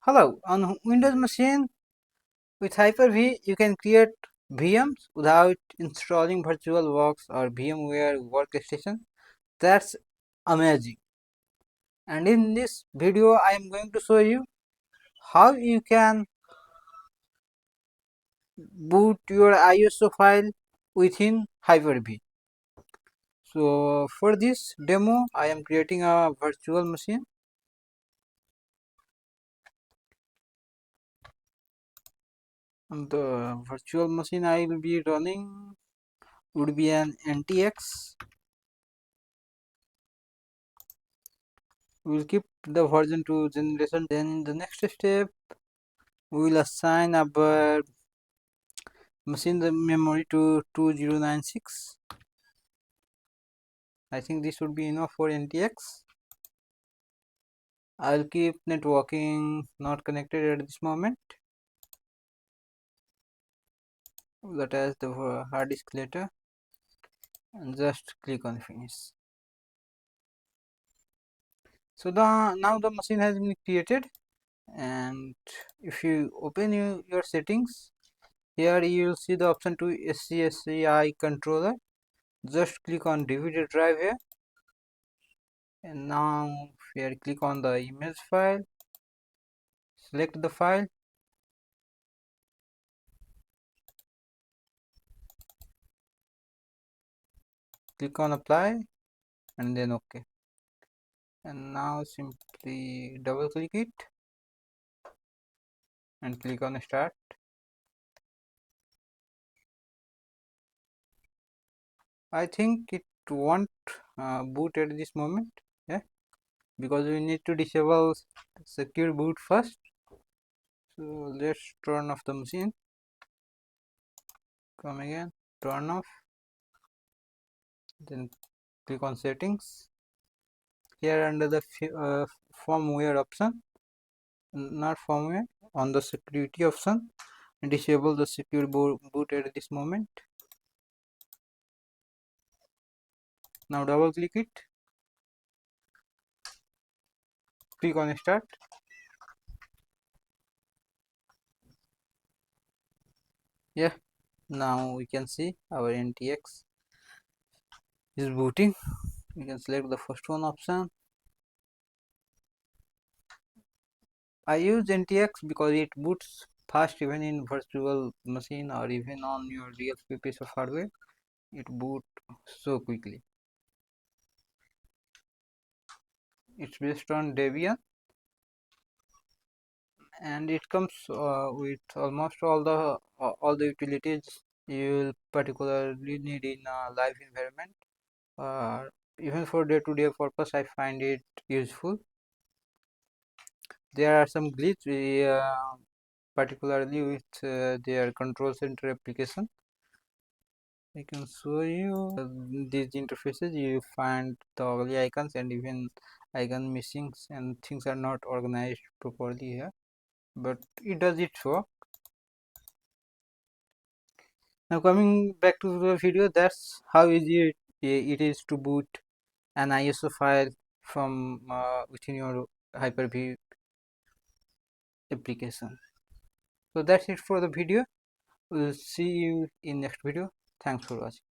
Hello, on Windows machine with Hyper-V, you can create VMs without installing VirtualBox or VMware Workstation. That's amazing. And in this video, I am going to show you how you can boot your ISO file within Hyper-V. So for this demo, I am creating a virtual machine. And the virtual machine I will be running would be an NTX. We will keep the version to generation. Then in the next step, we will assign our machine the memory to 2096. I think this would be enough for NTX. I'll keep networking not connected at this moment. We'll attach the hard disk later and just click on finish. So now the machine has been created, and if you open your settings, here you will see the option to SCSI controller. Just click on DVD drive here, and now here click on the image file, select the file, click on apply, and then OK. And now simply double click it and click on start. I think it won't boot at this moment, yeah, because we need to disable secure boot first. So let's turn off the machine. Come again, turn off, then click on settings. Here under the firmware option, not firmware, on the security option, disable the secure boot at this moment. Now double click it, click on start. Yeah, now we can see our NTX is booting. We can select the first one option. I use NTX because it boots fast even in virtual machine or even on your real piece of hardware. It boots so quickly. It's based on Debian, and it comes with almost all the utilities you will particularly need in a live environment. Even for day-to-day purpose, I find it useful. There are some glitches, particularly with their control center application. I can show you these interfaces. You find the ugly icons and even icon missing, and things are not organized properly here, but it does its work. Now coming back to the video, that's how easy it is to boot an ISO file from within your Hyper-V application. So that's it for the video. We'll see you in next video. Thanks for watching.